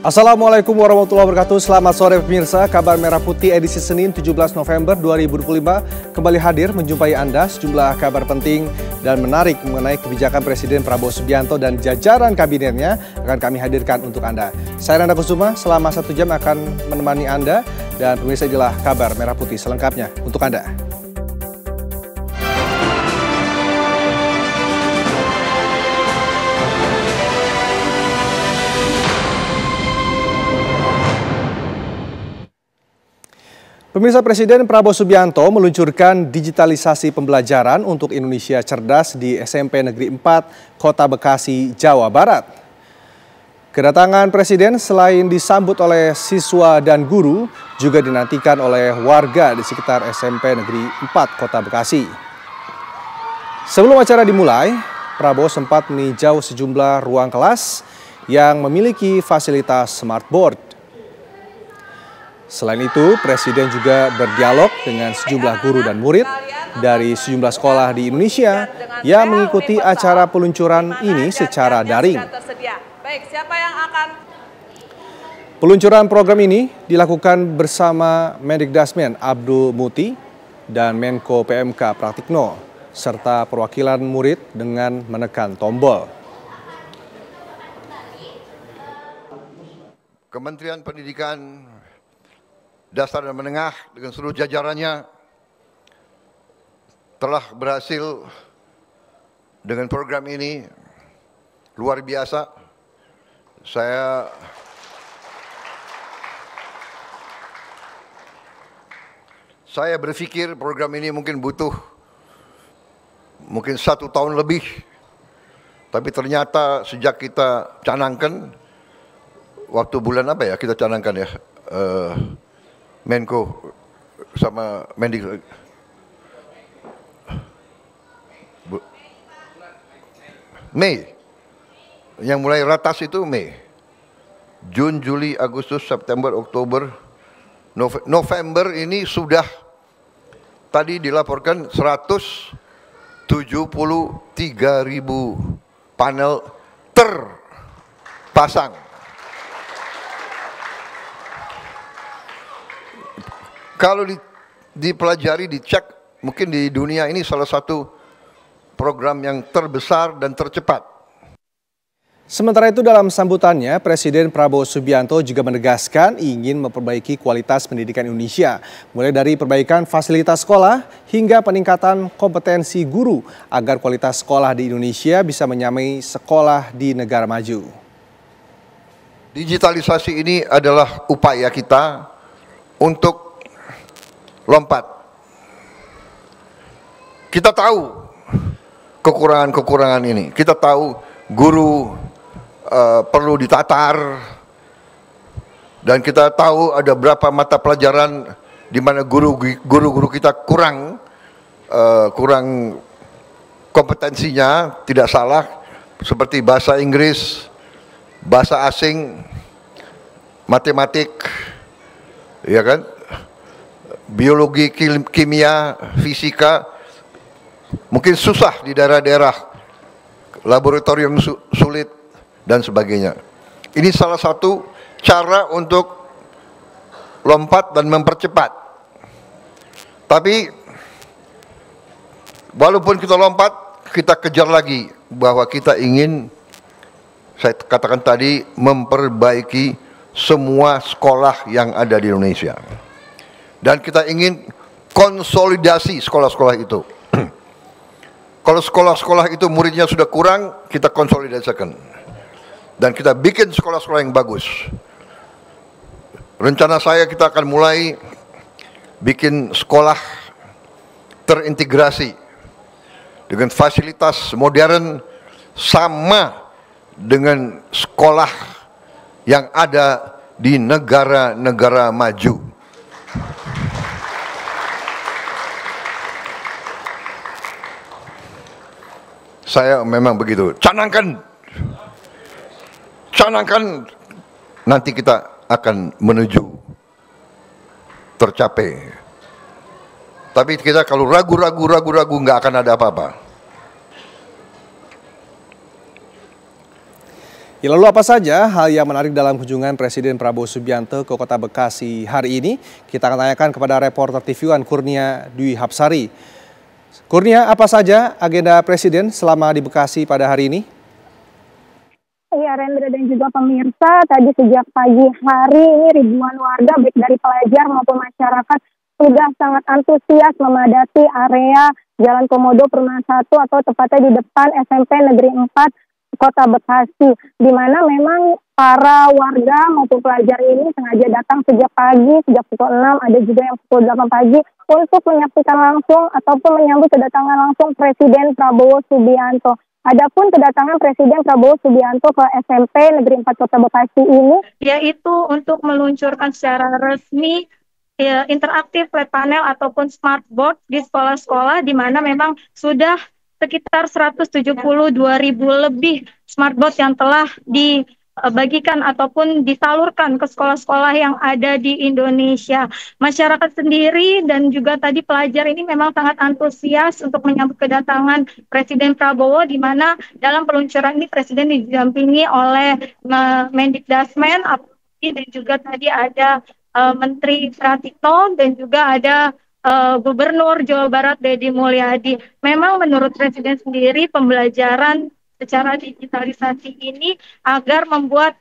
Assalamualaikum warahmatullahi wabarakatuh. Selamat sore pemirsa. Kabar Merah Putih edisi Senin 17 November 2025 kembali hadir menjumpai Anda sejumlah kabar penting dan menarik mengenai kebijakan Presiden Prabowo Subianto dan jajaran kabinetnya akan kami hadirkan untuk Anda. Saya Nanda Kusuma, selama 1 jam akan menemani Anda dan pemirsa inilah kabar Merah Putih selengkapnya untuk Anda. Pemirsa, Presiden Prabowo Subianto meluncurkan digitalisasi pembelajaran untuk Indonesia Cerdas di SMP Negeri 4, Kota Bekasi, Jawa Barat. Kedatangan Presiden selain disambut oleh siswa dan guru, juga dinantikan oleh warga di sekitar SMP Negeri 4, Kota Bekasi. Sebelum acara dimulai, Prabowo sempat meninjau sejumlah ruang kelas yang memiliki fasilitas smartboard. Selain itu, Presiden juga berdialog dengan sejumlah guru dan murid dari sejumlah sekolah di Indonesia yang mengikuti acara peluncuran ini secara daring. Peluncuran program ini dilakukan bersama Mendikdasmen Abdul Muti dan Menko PMK Pratikno, serta perwakilan murid dengan menekan tombol. Kementerian Pendidikan Dasar dan Menengah dengan seluruh jajarannya telah berhasil dengan program ini luar biasa. Saya berpikir program ini mungkin butuh 1 tahun lebih, tapi ternyata sejak kita canangkan, waktu bulan apa ya kita canangkan ya, Menko sama Mendik Mei, yang mulai ratas itu Mei, Jun, Juli, Agustus, September, Oktober, November ini sudah tadi dilaporkan 173.000 panel terpasang. Kalau dipelajari, dicek, mungkin di dunia ini salah satu program yang terbesar dan tercepat. Sementara itu dalam sambutannya, Presiden Prabowo Subianto juga menegaskan ingin memperbaiki kualitas pendidikan Indonesia, mulai dari perbaikan fasilitas sekolah hingga peningkatan kompetensi guru agar kualitas sekolah di Indonesia bisa menyamai sekolah di negara maju. Digitalisasi ini adalah upaya kita untuk lompat. Kita tahu kekurangan-kekurangan ini. Kita tahu guru perlu ditatar, dan kita tahu ada berapa mata pelajaran di mana guru-guru kita kurang kompetensinya, tidak salah, seperti bahasa Inggris, bahasa asing, matematik, ya kan? Biologi, kimia, fisika, mungkin susah di daerah-daerah, laboratorium sulit, dan sebagainya. Ini salah satu cara untuk lompat dan mempercepat. Tapi, walaupun kita lompat, kita kejar lagi bahwa kita ingin, saya katakan tadi, memperbaiki semua sekolah yang ada di Indonesia. Dan kita ingin konsolidasi sekolah-sekolah itu. Kalau sekolah-sekolah itu muridnya sudah kurang, kita konsolidasikan. Dan kita bikin sekolah-sekolah yang bagus. Rencana saya, kita akan mulai bikin sekolah terintegrasi dengan fasilitas modern sama dengan sekolah yang ada di negara-negara maju. Saya memang begitu. Canangkan, nanti kita akan menuju tercapai. Tapi kita kalau ragu nggak akan ada apa-apa. Ya, lalu apa saja hal yang menarik dalam kunjungan Presiden Prabowo Subianto ke Kota Bekasi hari ini? Kita akan tanyakan kepada reporter TV One Kurnia Dwi Hapsari. Kurnia, apa saja agenda Presiden selama di Bekasi pada hari ini? Iya, Rendra dan juga pemirsa, tadi sejak pagi hari ini ribuan warga baik dari pelajar maupun masyarakat sudah sangat antusias memadati area Jalan Komodo Perumahan 1 atau tepatnya di depan SMP Negeri 4 Kota Bekasi, di mana memang para warga maupun pelajar ini sengaja datang sejak pagi, sejak pukul 6, ada juga yang pukul 8 pagi, untuk menyaksikan langsung ataupun menyambut kedatangan langsung Presiden Prabowo Subianto. Adapun kedatangan Presiden Prabowo Subianto ke SMP Negeri 4 Kota Bekasi ini, yaitu untuk meluncurkan secara resmi interaktif flat panel ataupun smart board di sekolah-sekolah, di mana memang sudah sekitar 172.000 lebih smartboard yang telah dibagikan ataupun disalurkan ke sekolah-sekolah yang ada di Indonesia. Masyarakat sendiri dan juga tadi pelajar ini memang sangat antusias untuk menyambut kedatangan Presiden Prabowo, di mana dalam peluncuran ini Presiden didampingi oleh Mendikdasmen dan juga tadi ada Menteri Pratikno dan juga ada Gubernur Jawa Barat Deddy Mulyadi. Memang menurut Presiden sendiri pembelajaran secara digitalisasi ini agar membuat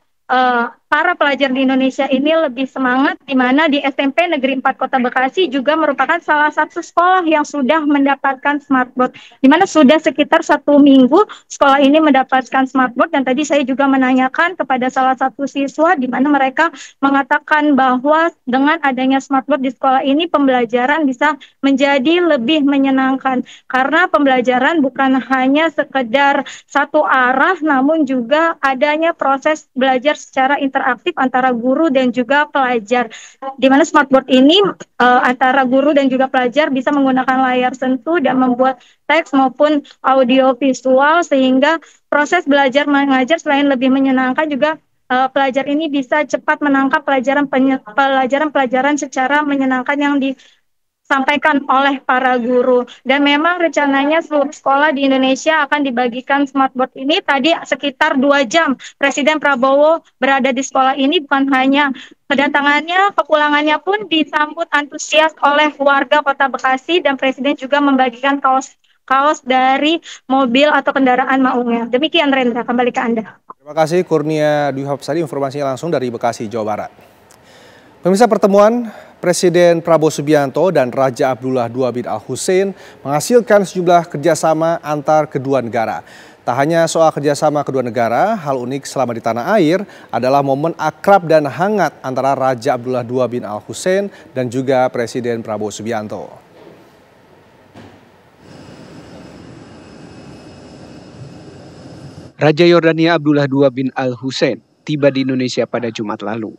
para pelajar di Indonesia ini lebih semangat, di mana di SMP Negeri 4 Kota Bekasi juga merupakan salah satu sekolah yang sudah mendapatkan smartboard, di mana sudah sekitar 1 minggu sekolah ini mendapatkan smartboard. Dan tadi saya juga menanyakan kepada salah satu siswa, di mana mereka mengatakan bahwa dengan adanya smartboard di sekolah ini pembelajaran bisa menjadi lebih menyenangkan, karena pembelajaran bukan hanya sekedar satu arah, namun juga adanya proses belajar secara interaktif antara guru dan juga pelajar, di mana smartboard ini antara guru dan juga pelajar bisa menggunakan layar sentuh dan membuat teks maupun audio visual, sehingga proses belajar mengajar selain lebih menyenangkan juga pelajar ini bisa cepat menangkap pelajaran secara menyenangkan yang disampaikan oleh para guru. Dan memang rencananya seluruh sekolah di Indonesia akan dibagikan smartboard ini. Tadi sekitar 2 jam Presiden Prabowo berada di sekolah ini. Bukan hanya kedatangannya, kepulangannya pun disambut antusias oleh warga Kota Bekasi, dan Presiden juga membagikan kaos dari mobil atau kendaraan maungnya. Demikian, Rendra, kembali ke Anda. Terima kasih Kurnia Dwi Hapsari, informasinya langsung dari Bekasi, Jawa Barat. Pemirsa, pertemuan Presiden Prabowo Subianto dan Raja Abdullah II bin Al-Hussein menghasilkan sejumlah kerjasama antar kedua negara. Tak hanya soal kerjasama kedua negara, hal unik selama di tanah air adalah momen akrab dan hangat antara Raja Abdullah II bin Al-Hussein dan juga Presiden Prabowo Subianto. Raja Yordania Abdullah II bin Al-Hussein tiba di Indonesia pada Jumat lalu.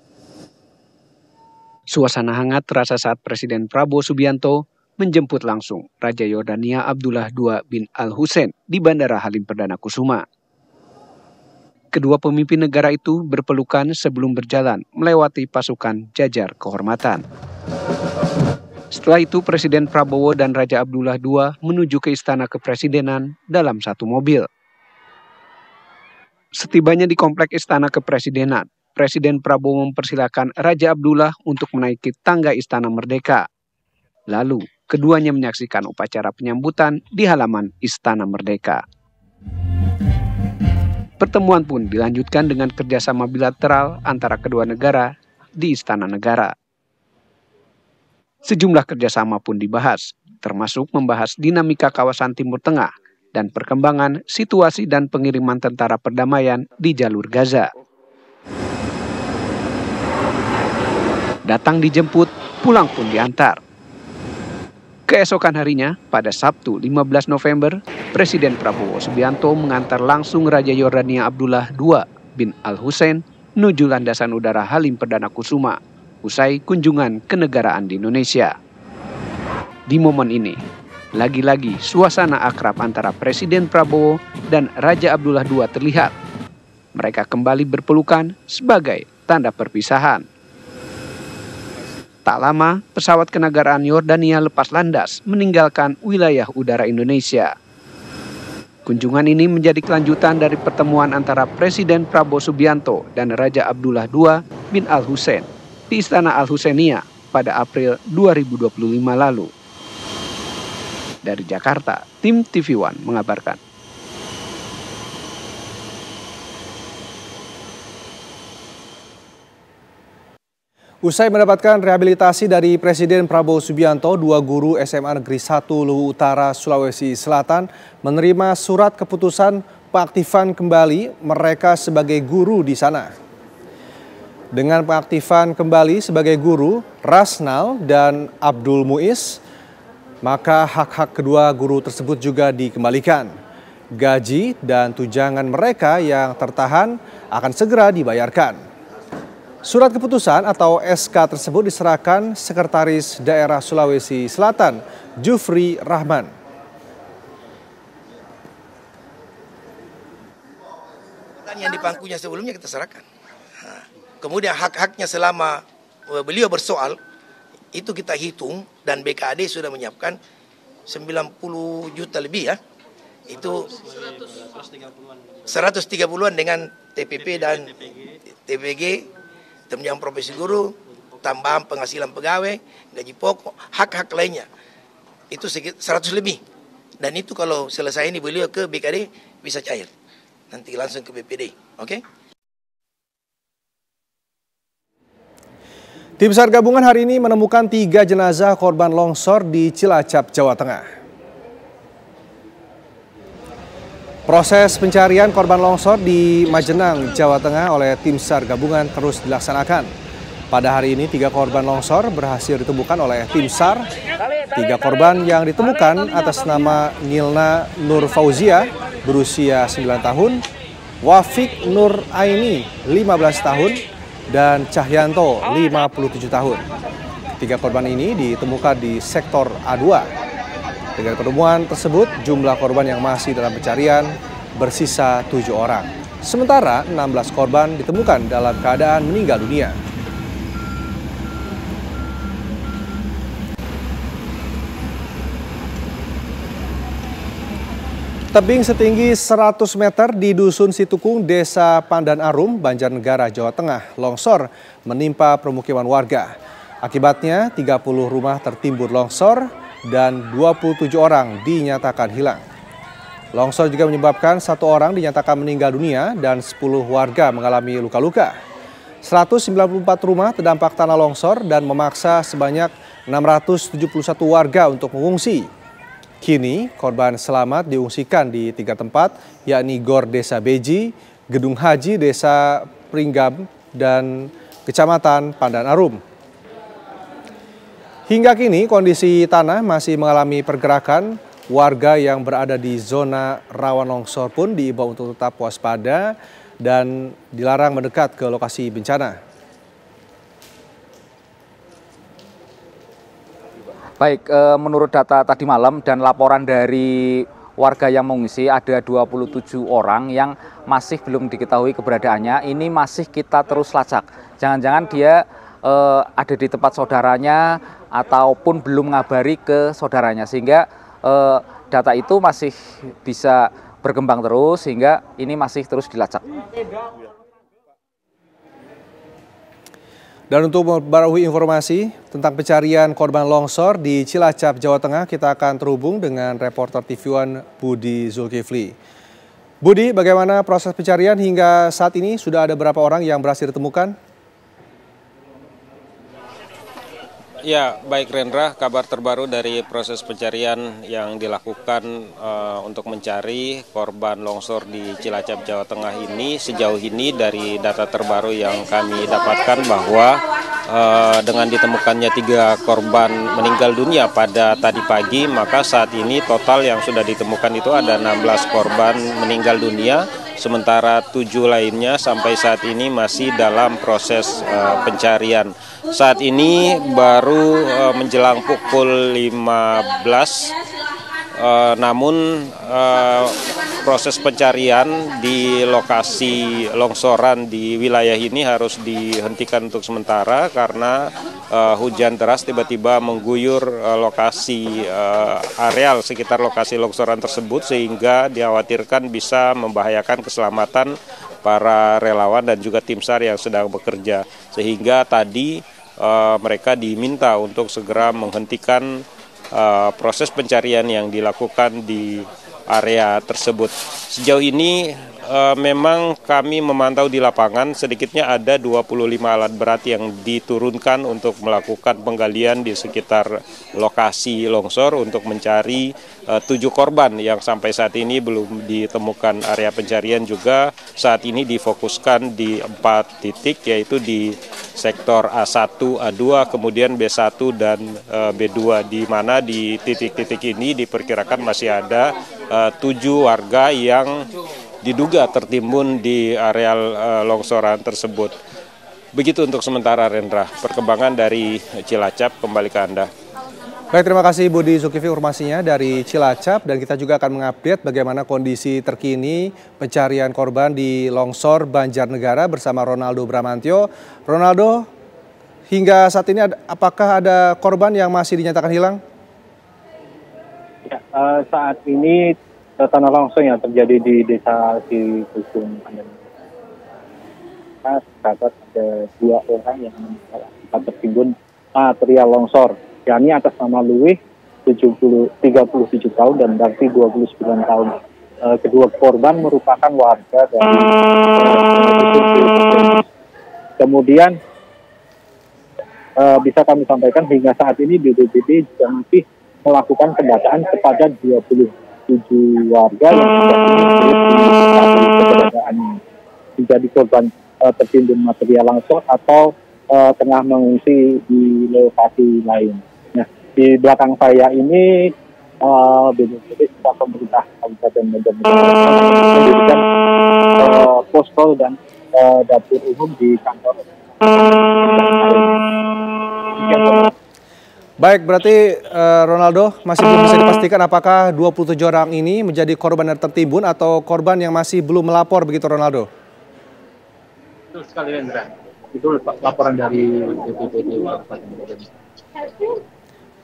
Suasana hangat terasa saat Presiden Prabowo Subianto menjemput langsung Raja Yordania Abdullah II bin Al-Hussein di Bandara Halim Perdana Kusuma. Kedua pemimpin negara itu berpelukan sebelum berjalan melewati pasukan jajar kehormatan. Setelah itu Presiden Prabowo dan Raja Abdullah II menuju ke Istana Kepresidenan dalam satu mobil. Setibanya di komplek Istana Kepresidenan, Presiden Prabowo mempersilakan Raja Abdullah untuk menaiki tangga Istana Merdeka. Lalu, keduanya menyaksikan upacara penyambutan di halaman Istana Merdeka. Pertemuan pun dilanjutkan dengan kerjasama bilateral antara kedua negara di Istana Negara. Sejumlah kerjasama pun dibahas, termasuk membahas dinamika kawasan Timur Tengah dan perkembangan situasi dan pengiriman tentara perdamaian di jalur Gaza. Datang dijemput, pulang pun diantar. Keesokan harinya, pada Sabtu 15 November, Presiden Prabowo Subianto mengantar langsung Raja Yordania Abdullah II bin Al-Hussein menuju landasan udara Halim Perdana Kusuma, usai kunjungan kenegaraan di Indonesia. Di momen ini, lagi-lagi suasana akrab antara Presiden Prabowo dan Raja Abdullah II terlihat. Mereka kembali berpelukan sebagai tanda perpisahan. Tak lama, pesawat kenegaraan Yordania lepas landas meninggalkan wilayah udara Indonesia. Kunjungan ini menjadi kelanjutan dari pertemuan antara Presiden Prabowo Subianto dan Raja Abdullah II bin Al-Hussein di Istana Al-Husainiyah pada April 2025 lalu. Dari Jakarta, tim TV One mengabarkan. Usai mendapatkan rehabilitasi dari Presiden Prabowo Subianto, 2 guru SMA Negeri 1 Luwu Utara, Sulawesi Selatan menerima surat keputusan pengaktifan kembali mereka sebagai guru di sana. Dengan pengaktifan kembali sebagai guru, Rasnal dan Abdul Muiz, maka hak-hak kedua guru tersebut juga dikembalikan. Gaji dan tunjangan mereka yang tertahan akan segera dibayarkan. Surat keputusan atau SK tersebut diserahkan Sekretaris Daerah Sulawesi Selatan, Jufri Rahman. Yang di pangkunya sebelumnya kita serahkan. Kemudian hak-haknya selama beliau bersoal, itu kita hitung dan BKAD sudah menyiapkan 90 juta lebih ya. Itu 130-an dengan TPP dan TPG. Tunjangan profesi guru, tambahan penghasilan pegawai, gaji pokok, hak-hak lainnya. Itu 100 lebih. Dan itu kalau selesai ini beliau ke BKD bisa cair. Nanti langsung ke BPD. Oke? Tim SAR gabungan hari ini menemukan 3 jenazah korban longsor di Cilacap, Jawa Tengah. Proses pencarian korban longsor di Majenang, Jawa Tengah oleh tim SAR gabungan terus dilaksanakan. Pada hari ini 3 korban longsor berhasil ditemukan oleh tim SAR. 3 korban yang ditemukan atas nama Nilna Nur Fauzia berusia 9 tahun, Wafik Nur Aini 15 tahun, dan Cahyanto 57 tahun. 3 korban ini ditemukan di sektor A2. Dengan penemuan tersebut, jumlah korban yang masih dalam pencarian bersisa 7 orang. Sementara 16 korban ditemukan dalam keadaan meninggal dunia. Tebing setinggi 100 meter di Dusun Situkung, Desa Pandan Arum, Banjarnegara, Jawa Tengah, longsor menimpa permukiman warga. Akibatnya 30 rumah tertimbun longsor dan 27 orang dinyatakan hilang. Longsor juga menyebabkan 1 orang dinyatakan meninggal dunia dan 10 warga mengalami luka-luka. 194 rumah terdampak tanah longsor dan memaksa sebanyak 671 warga untuk mengungsi. Kini korban selamat diungsikan di 3 tempat, yakni Gor Desa Beji, Gedung Haji Desa Pringgam, dan Kecamatan Pandan Arum. Hingga kini kondisi tanah masih mengalami pergerakan. Warga yang berada di zona rawan longsor pun diimbau untuk tetap waspada dan dilarang mendekat ke lokasi bencana. Baik, menurut data tadi malam dan laporan dari warga yang mengungsi, ada 27 orang yang masih belum diketahui keberadaannya. Ini masih kita terus lacak. Jangan-jangan dia ada di tempat saudaranya ataupun belum ngabari ke saudaranya, sehingga data itu masih bisa berkembang terus, sehingga ini masih terus dilacak. Dan untuk memperbarui informasi tentang pencarian korban longsor di Cilacap, Jawa Tengah, kita akan terhubung dengan reporter TV One Budi Zulkifli. Budi, bagaimana proses pencarian hingga saat ini? Sudah ada berapa orang yang berhasil ditemukan? Ya, baik Rendra, kabar terbaru dari proses pencarian yang dilakukan untuk mencari korban longsor di Cilacap, Jawa Tengah ini. Sejauh ini dari data terbaru yang kami dapatkan bahwa dengan ditemukannya 3 korban meninggal dunia pada tadi pagi, maka saat ini total yang sudah ditemukan itu ada 16 korban meninggal dunia. Sementara 7 lainnya sampai saat ini masih dalam proses pencarian. Saat ini baru menjelang pukul 15, namun proses pencarian di lokasi longsoran di wilayah ini harus dihentikan untuk sementara karena hujan deras tiba-tiba mengguyur lokasi areal sekitar lokasi longsoran tersebut sehingga dikhawatirkan bisa membahayakan keselamatan para relawan dan juga tim SAR yang sedang bekerja. Sehingga tadi mereka diminta untuk segera menghentikan proses pencarian yang dilakukan di area tersebut. Sejauh ini memang kami memantau di lapangan sedikitnya ada 25 alat berat yang diturunkan untuk melakukan penggalian di sekitar lokasi longsor untuk mencari 7 korban yang sampai saat ini belum ditemukan. Area pencarian juga saat ini difokuskan di 4 titik yaitu di sektor A1, A2, kemudian B1 dan B2 di mana di titik-titik ini diperkirakan masih ada 7 warga yang diduga tertimbun di areal longsoran tersebut. Begitu untuk sementara, Rendra. Perkembangan dari Cilacap, kembali ke Anda. Baik, terima kasih Budi Zulkifli informasinya dari Cilacap, dan kita juga akan mengupdate bagaimana kondisi terkini pencarian korban di longsor Banjarnegara bersama Ronaldo Bramantyo. Ronaldo, hingga saat ini apakah ada korban yang masih dinyatakan hilang? Ya, saat ini tanah longsor yang terjadi di desa Cikusung terdapat ada 2 orang yang meninggal tertimbun material longsor, yakni atas nama Luwih 37 tahun dan Darti 29 tahun. Kedua korban merupakan warga dari kemudian bisa kami sampaikan hingga saat ini BPBD juga masih melakukan pendataan kepada 27 warga yang menjadi korban tertimbun material longsor atau tengah mengungsi di lokasi lain. Nah, di belakang saya ini BPBD serta pemerintah Kabupaten Banjarnegara mendirikan posko dan dapur umum di kantor. Baik, berarti Ronaldo masih belum bisa dipastikan apakah 27 orang ini menjadi korban yang tertimbun atau korban yang masih belum melapor, begitu Ronaldo? Betul sekali, Rendra. Itu laporan dari BPBD.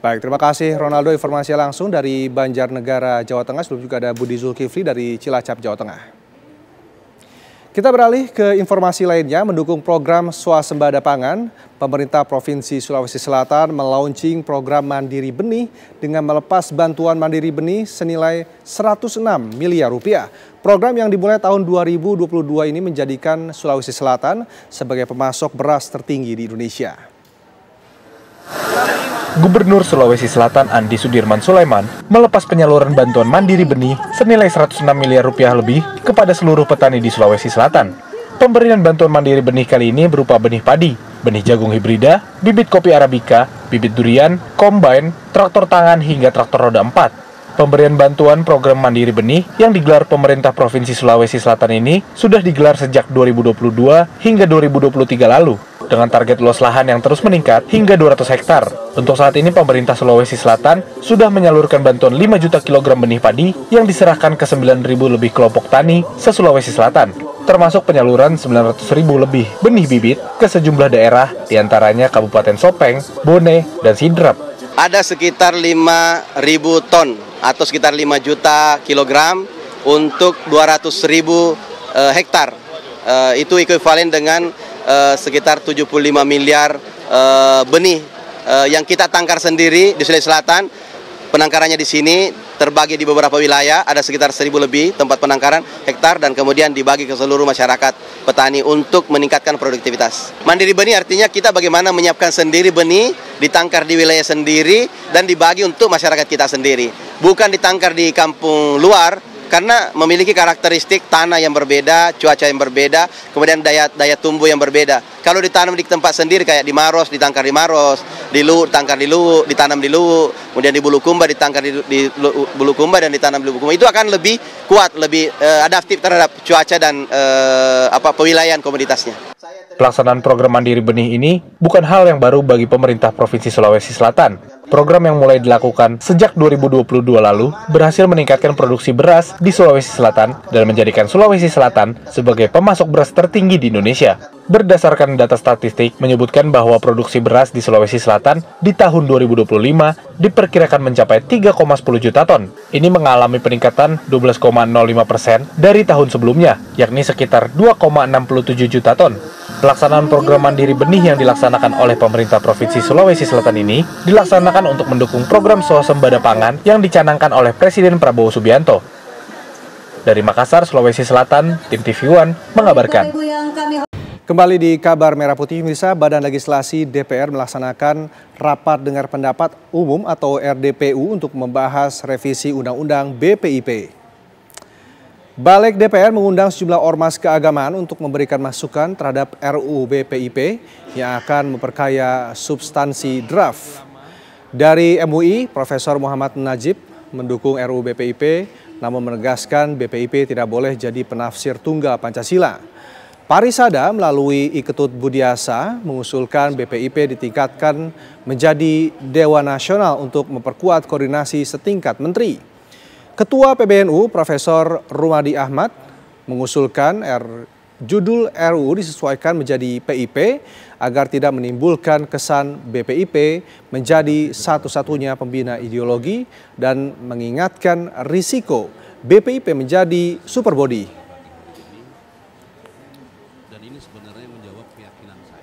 Baik, terima kasih Ronaldo, informasi langsung dari Banjarnegara, Jawa Tengah. Sebelum juga ada Budi Zulkifli dari Cilacap, Jawa Tengah. Kita beralih ke informasi lainnya. Mendukung program swasembada pangan, pemerintah Provinsi Sulawesi Selatan melaunching program Mandiri Benih dengan melepas bantuan Mandiri Benih senilai 106 miliar rupiah. Program yang dimulai tahun 2022 ini menjadikan Sulawesi Selatan sebagai pemasok beras tertinggi di Indonesia. Gubernur Sulawesi Selatan Andi Sudirman Sulaiman melepas penyaluran bantuan Mandiri Benih senilai 106 miliar rupiah lebih kepada seluruh petani di Sulawesi Selatan. Pemberian bantuan Mandiri Benih kali ini berupa benih padi, benih jagung hibrida, bibit kopi Arabica, bibit durian, kombine, traktor tangan hingga traktor roda 4. Pemberian bantuan program Mandiri Benih yang digelar pemerintah Provinsi Sulawesi Selatan ini sudah digelar sejak 2022 hingga 2023 lalu. Dengan target luas lahan yang terus meningkat hingga 200 hektar. Untuk saat ini pemerintah Sulawesi Selatan sudah menyalurkan bantuan 5 juta kilogram benih padi yang diserahkan ke 9.000 lebih kelompok tani se-Sulawesi Selatan, termasuk penyaluran 900.000 lebih benih bibit ke sejumlah daerah, diantaranya Kabupaten Sopeng, Bone, dan Sidrap. Ada sekitar 5.000 ton atau sekitar 5 juta kilogram untuk 200.000 hektar. Itu ekuivalen dengan sekitar 75 miliar benih yang kita tangkar sendiri di Sulawesi Selatan. Penangkarannya di sini terbagi di beberapa wilayah, ada sekitar 1.000 lebih tempat penangkaran hektar dan kemudian dibagi ke seluruh masyarakat petani untuk meningkatkan produktivitas. Mandiri benih artinya kita bagaimana menyiapkan sendiri benih, ditangkar di wilayah sendiri dan dibagi untuk masyarakat kita sendiri. Bukan ditangkar di kampung luar, karena memiliki karakteristik tanah yang berbeda, cuaca yang berbeda, kemudian daya tumbuh yang berbeda. Kalau ditanam di tempat sendiri kayak di Maros, ditangkar di Maros, di Luwu, ditangkar di Luwu, ditanam di Luwu, kemudian di Bulukumba ditangkar di Bulukumba dan ditanam di Bulukumba. Itu akan lebih kuat, lebih adaptif terhadap cuaca dan pewilayan komoditasnya. Pelaksanaan program Mandiri Benih ini bukan hal yang baru bagi pemerintah Provinsi Sulawesi Selatan. Program yang mulai dilakukan sejak 2022 lalu berhasil meningkatkan produksi beras di Sulawesi Selatan dan menjadikan Sulawesi Selatan sebagai pemasok beras tertinggi di Indonesia. Berdasarkan data statistik menyebutkan bahwa produksi beras di Sulawesi Selatan di tahun 2025 diperkirakan mencapai 3,10 juta ton. Ini mengalami peningkatan 12,05% dari tahun sebelumnya, yakni sekitar 2,67 juta ton. Pelaksanaan program Mandiri Benih yang dilaksanakan oleh pemerintah Provinsi Sulawesi Selatan ini dilaksanakan untuk mendukung program swasembada pangan yang dicanangkan oleh Presiden Prabowo Subianto. Dari Makassar, Sulawesi Selatan, tim TV One mengabarkan. Kembali di kabar Merah Putih, pemirsa, Badan Legislasi DPR melaksanakan rapat dengar pendapat umum atau RDPU untuk membahas revisi Undang-Undang BPIP. Balik DPR mengundang sejumlah ormas keagamaan untuk memberikan masukan terhadap RUU BPIP yang akan memperkaya substansi draft. Dari MUI, Profesor Muhammad Najib mendukung RUU BPIP, namun menegaskan BPIP tidak boleh jadi penafsir tunggal Pancasila. Parisada melalui Iketut Budiasa mengusulkan BPIP ditingkatkan menjadi Dewan Nasional untuk memperkuat koordinasi setingkat menteri. Ketua PBNU Profesor Rumadi Ahmad mengusulkan judul RUU disesuaikan menjadi PIP agar tidak menimbulkan kesan BPIP menjadi satu-satunya pembina ideologi dan mengingatkan risiko BPIP menjadi super body. Dan ini sebenarnya menjawab keyakinan saya.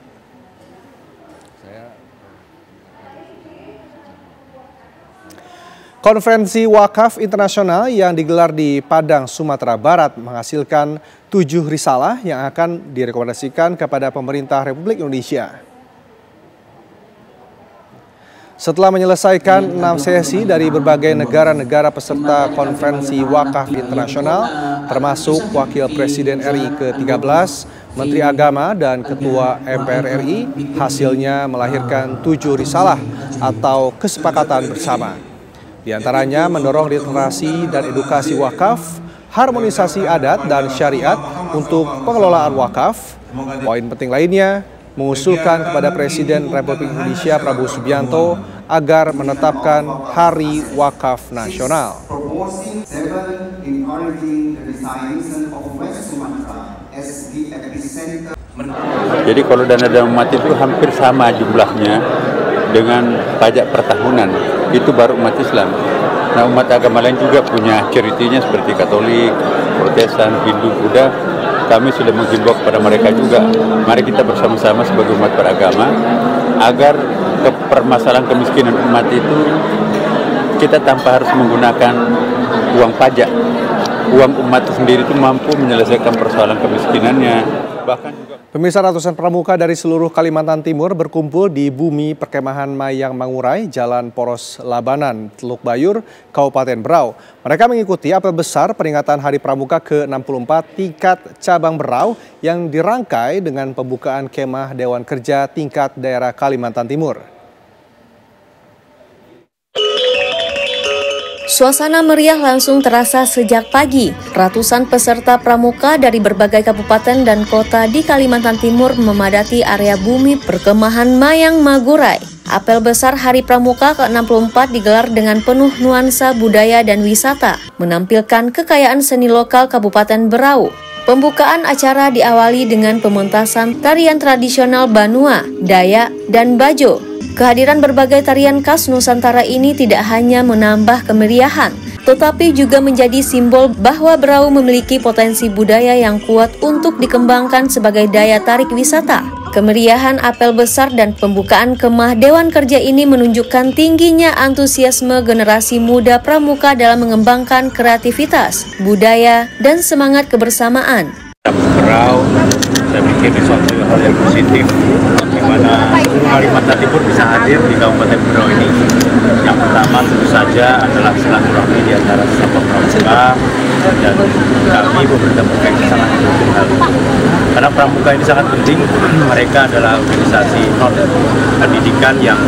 Konferensi Wakaf Internasional yang digelar di Padang, Sumatera Barat menghasilkan 7 risalah yang akan direkomendasikan kepada pemerintah Republik Indonesia. Setelah menyelesaikan 6 sesi dari berbagai negara-negara peserta Konferensi Wakaf Internasional, termasuk Wakil Presiden RI ke-13, Menteri Agama, dan Ketua MPR RI, hasilnya melahirkan 7 risalah atau kesepakatan bersama. Di antaranya mendorong literasi dan edukasi wakaf, harmonisasi adat dan syariat untuk pengelolaan wakaf. Poin penting lainnya mengusulkan kepada Presiden Republik Indonesia Prabowo Subianto agar menetapkan Hari Wakaf Nasional. Jadi kalau dana umat itu hampir sama jumlahnya dengan pajak pertahunan, itu baru umat Islam. Nah, umat agama lain juga punya ceritinya seperti Katolik, Protestan, Hindu, Buddha. Kami sudah menghimbau kepada mereka juga, mari kita bersama-sama sebagai umat beragama agar permasalahan kemiskinan umat itu kita tanpa harus menggunakan uang pajak. Uang umat itu sendiri itu mampu menyelesaikan persoalan kemiskinannya. Pemirsa, ratusan pramuka dari seluruh Kalimantan Timur berkumpul di bumi perkemahan Mayang Mangurai, Jalan Poros Labanan, Teluk Bayur, Kabupaten Berau. Mereka mengikuti apel besar peringatan Hari Pramuka ke-64 tingkat cabang Berau yang dirangkai dengan pembukaan kemah Dewan Kerja tingkat daerah Kalimantan Timur. Suasana meriah langsung terasa sejak pagi. Ratusan peserta pramuka dari berbagai kabupaten dan kota di Kalimantan Timur memadati area bumi perkemahan Mayang Mangurai. Apel besar Hari Pramuka ke-64 digelar dengan penuh nuansa budaya dan wisata, menampilkan kekayaan seni lokal Kabupaten Berau. Pembukaan acara diawali dengan pementasan tarian tradisional Banua, Dayak, dan Bajo. Kehadiran berbagai tarian khas Nusantara ini tidak hanya menambah kemeriahan, tetapi juga menjadi simbol bahwa Berau memiliki potensi budaya yang kuat untuk dikembangkan sebagai daya tarik wisata. Kemeriahan apel besar dan pembukaan kemah Dewan Kerja ini menunjukkan tingginya antusiasme generasi muda pramuka dalam mengembangkan kreativitas, budaya, dan semangat kebersamaan. Berau, saya pikir suatu hal yang positif di mana Kalimantan Timur bisa hadir di Kabupaten Berau ini. Yang pertama tentu saja adalah silaturahmi di antara sesama pramuka, dan kami pemerintah provinsi sangat mendukung hal itu. Karena pramuka ini sangat penting, mereka adalah organisasi non pendidikan yang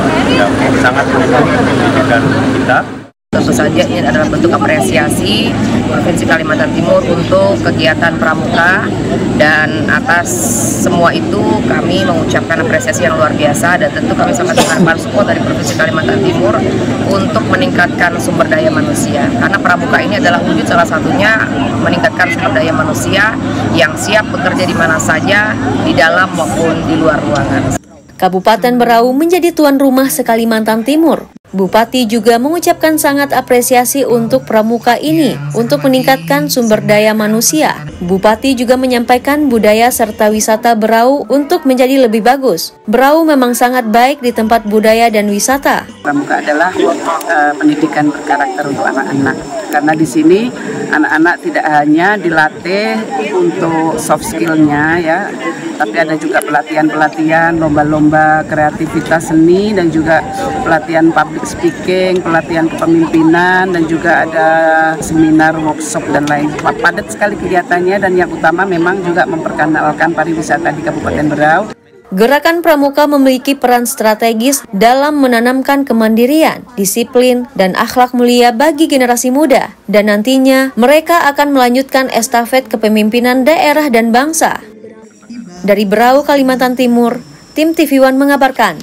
sangat mendukung pendidikan kita. Tentu saja ini adalah bentuk apresiasi Provinsi Kalimantan Timur untuk kegiatan pramuka, dan atas semua itu kami mengucapkan apresiasi yang luar biasa, dan tentu kami sangat mengharapkan support dari Provinsi Kalimantan Timur untuk meningkatkan sumber daya manusia, karena pramuka ini adalah wujud salah satunya meningkatkan sumber daya manusia yang siap bekerja di mana saja, di dalam maupun di luar ruangan. Kabupaten Berau menjadi tuan rumah se-Kalimantan Timur. Bupati juga mengucapkan sangat apresiasi untuk pramuka ini untuk meningkatkan sumber daya manusia. Bupati juga menyampaikan budaya serta wisata Berau untuk menjadi lebih bagus. Berau memang sangat baik di tempat budaya dan wisata. Pramuka adalah pendidikan berkarakter untuk anak-anak. Karena di sini anak-anak tidak hanya dilatih untuk soft skill-nya ya, tapi ada juga pelatihan-pelatihan, lomba-lomba kreativitas seni, dan juga pelatihan public speaking, pelatihan kepemimpinan, dan juga ada seminar, workshop, dan lain. Padat sekali kegiatannya, dan yang utama memang juga memperkenalkan pariwisata di Kabupaten Berau. Gerakan Pramuka memiliki peran strategis dalam menanamkan kemandirian, disiplin, dan akhlak mulia bagi generasi muda, dan nantinya mereka akan melanjutkan estafet kepemimpinan daerah dan bangsa. Dari Berau, Kalimantan Timur, tim TV One mengabarkan.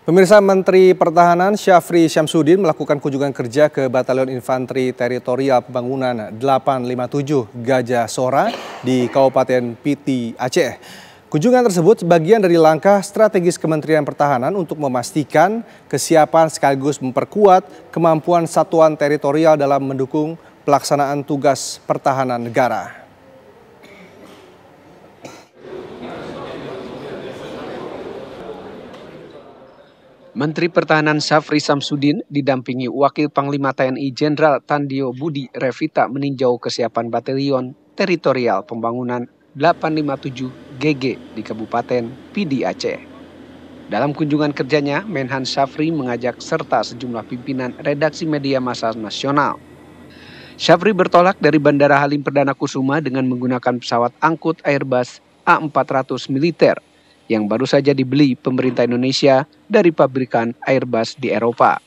Pemirsa, Menteri Pertahanan Syafri Syamsuddin melakukan kunjungan kerja ke Batalion Infanteri Teritorial Pembangunan 857 Gajah Sora di Kabupaten Piti, Aceh. Kunjungan tersebut sebagian dari langkah strategis Kementerian Pertahanan untuk memastikan kesiapan sekaligus memperkuat kemampuan satuan teritorial dalam mendukung pelaksanaan tugas pertahanan negara. Menteri Pertahanan Syafri Syamsuddin didampingi Wakil Panglima TNI Jenderal Tandio Budi Revita meninjau kesiapan Batalion Teritorial Pembangunan 857 GG di Kabupaten Pidi, Aceh. Dalam kunjungan kerjanya, Menhan Syafri mengajak serta sejumlah pimpinan redaksi media massa nasional. Syafri bertolak dari Bandara Halim Perdana Kusuma dengan menggunakan pesawat angkut Airbus A400 militer yang baru saja dibeli pemerintah Indonesia dari pabrikan Airbus di Eropa.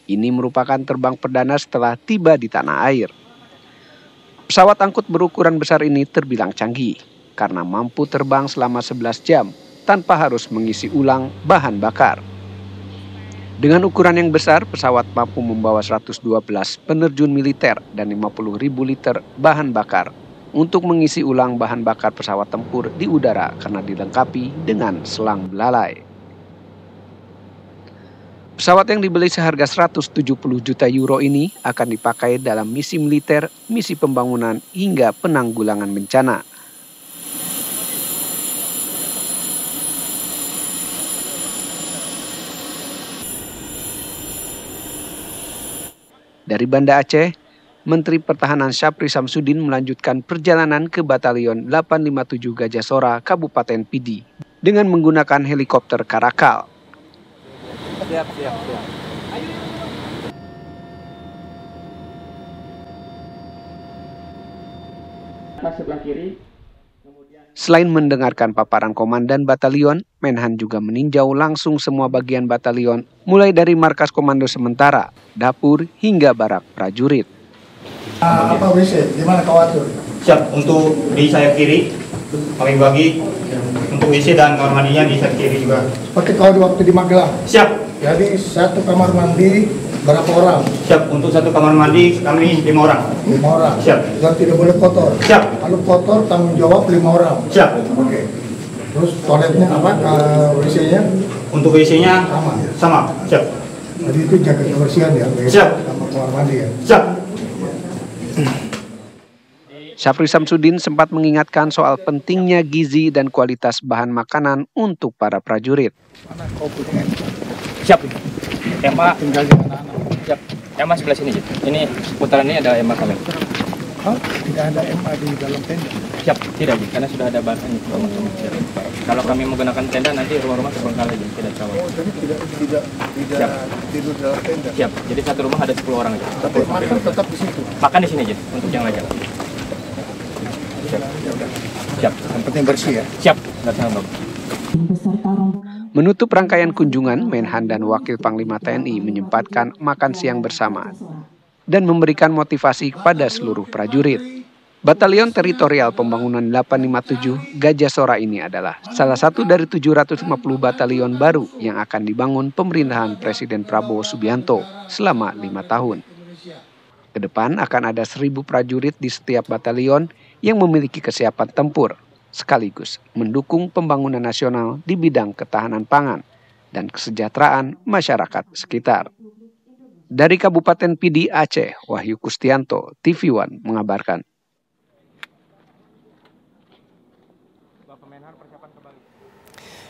Ini merupakan terbang perdana setelah tiba di tanah air. Pesawat angkut berukuran besar ini terbilang canggih karena mampu terbang selama 11 jam tanpa harus mengisi ulang bahan bakar. Dengan ukuran yang besar, pesawat mampu membawa 112 penerjun militer dan 50.000 liter bahan bakar untuk mengisi ulang bahan bakar pesawat tempur di udara karena dilengkapi dengan selang belalai. Pesawat yang dibeli seharga 170 juta euro ini akan dipakai dalam misi militer, misi pembangunan, hingga penanggulangan bencana. Dari Banda Aceh, Menteri Pertahanan Syafri Syamsuddin melanjutkan perjalanan ke Batalion 857 Gajah Sora, Kabupaten Pidi, dengan menggunakan helikopter Karakal. Siap. Sebelah kiri. Selain mendengarkan paparan komandan batalion, Menhan juga meninjau langsung semua bagian batalion, mulai dari markas komando sementara, dapur, hingga barak prajurit. Apa WC? Di mana kawatur? Siap, untuk di sayap kiri kami bagi untuk WC dan kamar mandinya di sayap kiri juga. Seperti kau waktu di Magelang? Siap. Jadi satu kamar mandi berapa orang? Siap, untuk satu kamar mandi kami 5 orang. 5 orang? Siap. Dan tidak boleh kotor? Siap. Kalau kotor tanggung jawab 5 orang? Siap. Oke. Terus toiletnya apa? WC-nya? Untuk WC-nya sama. Siap. Jadi itu jaga kebersihan ya? Siap. Sama kamar mandi ya? Siap. Syafri Syamsuddin sempat mengingatkan soal pentingnya gizi dan kualitas bahan makanan untuk para prajurit. Siap. Emma tinggal di mana? Siap. Emma sebelah sini, Jit. Ini putaran ini ada Emma kami. Oh, tidak ada MA di dalam tenda? Siap, tidak, Jit. Karena sudah ada bahan ini. Kalau kami menggunakan tenda nanti rumah-rumah terbengkalai, Jit. Tidak tahu. Oh, jadi tidak tidur dalam tenda? Siap. Jadi satu rumah ada 10 orang, Jit. Tapi makan tetap di situ? Makan di sini, Jit. Untuk yang lain. Siap. Yang penting bersih ya? Siap. Beserta rombongan. Menutup rangkaian kunjungan, Menhan dan Wakil Panglima TNI menyempatkan makan siang bersama dan memberikan motivasi kepada seluruh prajurit. Batalion Teritorial Pembangunan 857 Gajah Sora ini adalah salah satu dari 750 batalion baru yang akan dibangun pemerintahan Presiden Prabowo Subianto selama 5 tahun. Kedepan akan ada 1.000 prajurit di setiap batalion yang memiliki kesiapan tempur, sekaligus mendukung pembangunan nasional di bidang ketahanan pangan dan kesejahteraan masyarakat sekitar. Dari Kabupaten Pidi, Aceh, Wahyu Kustianto, TV One mengabarkan.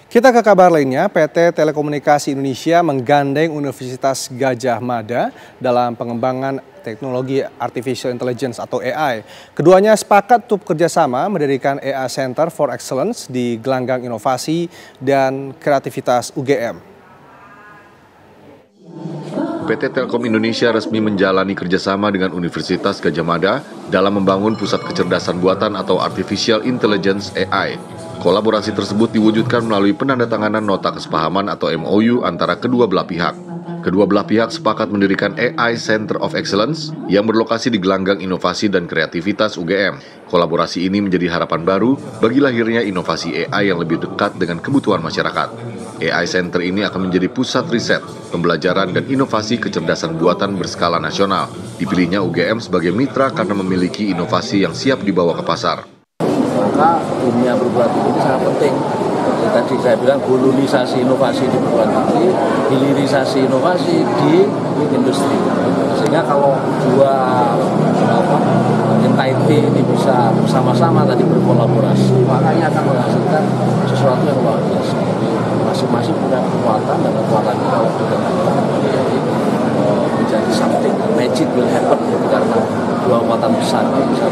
Kita ke kabar lainnya, PT Telekomunikasi Indonesia menggandeng Universitas Gadjah Mada dalam pengembangan teknologi Artificial Intelligence atau AI. Keduanya sepakat untuk kerjasama mendirikan AI Center for Excellence di Gelanggang Inovasi dan Kreativitas UGM. PT Telkom Indonesia resmi menjalani kerjasama dengan Universitas Gadjah Mada dalam membangun pusat kecerdasan buatan atau Artificial Intelligence AI. Kolaborasi tersebut diwujudkan melalui penandatanganan nota kesepahaman atau MOU antara kedua belah pihak. Kedua belah pihak sepakat mendirikan AI Center of Excellence yang berlokasi di Gelanggang Inovasi dan Kreativitas UGM. Kolaborasi ini menjadi harapan baru bagi lahirnya inovasi AI yang lebih dekat dengan kebutuhan masyarakat. AI Center ini akan menjadi pusat riset, pembelajaran, dan inovasi kecerdasan buatan berskala nasional. Dipilihnya UGM sebagai mitra karena memiliki inovasi yang siap dibawa ke pasar. Maka dunia perguruan tinggi ini sangat penting. Tadi saya bilang hulurisasi inovasi di perguruan tinggi, hilirisasi inovasi di industri. Sehingga kalau dua entity ini bisa bersama-sama tadi berkolaborasi, maka ini akan menghasilkan sesuatu yang luar biasa. Masing-masing punya kekuatan dan kekuatan kita menjadi something, magic will happen karena dua kekuatan besar bisa.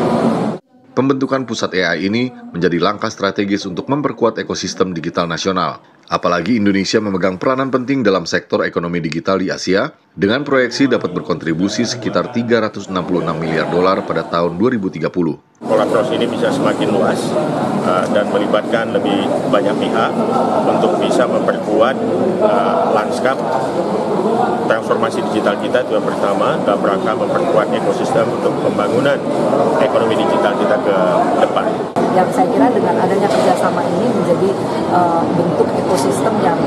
Pembentukan pusat AI ini menjadi langkah strategis untuk memperkuat ekosistem digital nasional. Apalagi Indonesia memegang peranan penting dalam sektor ekonomi digital di Asia, dengan proyeksi dapat berkontribusi sekitar $366 miliar pada tahun 2030. Kolaborasi ini bisa semakin luas dan melibatkan lebih banyak pihak untuk bisa memperkuat lanskap transformasi digital kita. Itu yang pertama, dalam rangka memperkuat ekosistem untuk pembangunan ekonomi digital kita ke depan. Yang saya kira dengan adanya kerjasama ini menjadi bentuk ekosistem yang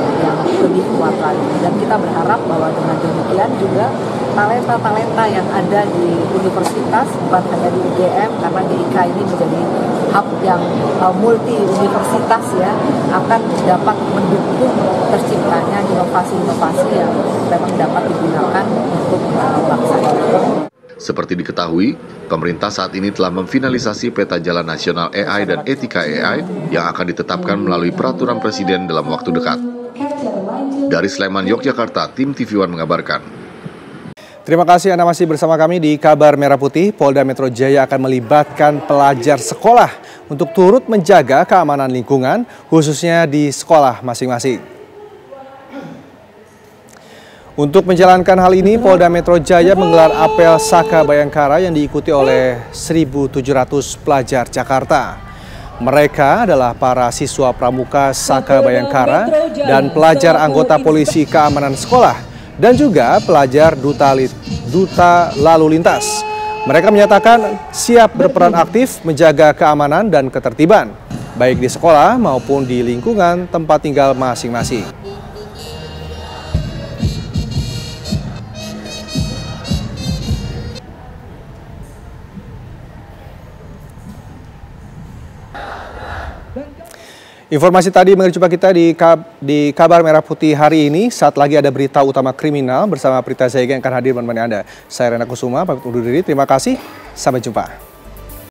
lebih kuat lagi. Dan kita berharap bahwa dengan demikian juga talenta-talenta yang ada di universitas, bukan hanya di UGM, karena GIK ini menjadi hub yang multi universitas ya, akan dapat mendukung terciptanya inovasi-inovasi yang memang dapat digunakan untuk bangsa ini. Seperti diketahui, pemerintah saat ini telah memfinalisasi peta jalan nasional AI dan etika AI yang akan ditetapkan melalui peraturan presiden dalam waktu dekat. Dari Sleman, Yogyakarta, tim TV One mengabarkan. Terima kasih Anda masih bersama kami di Kabar Merah Putih. Polda Metro Jaya akan melibatkan pelajar sekolah untuk turut menjaga keamanan lingkungan, khususnya di sekolah masing-masing. Untuk menjalankan hal ini, Polda Metro Jaya menggelar apel Saka Bayangkara yang diikuti oleh 1.700 pelajar Jakarta. Mereka adalah para siswa pramuka Saka Bayangkara dan pelajar anggota polisi keamanan sekolah dan juga pelajar duta lalu lintas. Mereka menyatakan siap berperan aktif menjaga keamanan dan ketertiban, baik di sekolah maupun di lingkungan tempat tinggal masing-masing. Informasi tadi menjumpa kita di Kabar Merah Putih hari ini. Saat lagi ada berita utama kriminal bersama Prita Zaiga yang akan hadir menemani Anda. Saya Rena Kusuma, pamit undur diri. Terima kasih. Sampai jumpa.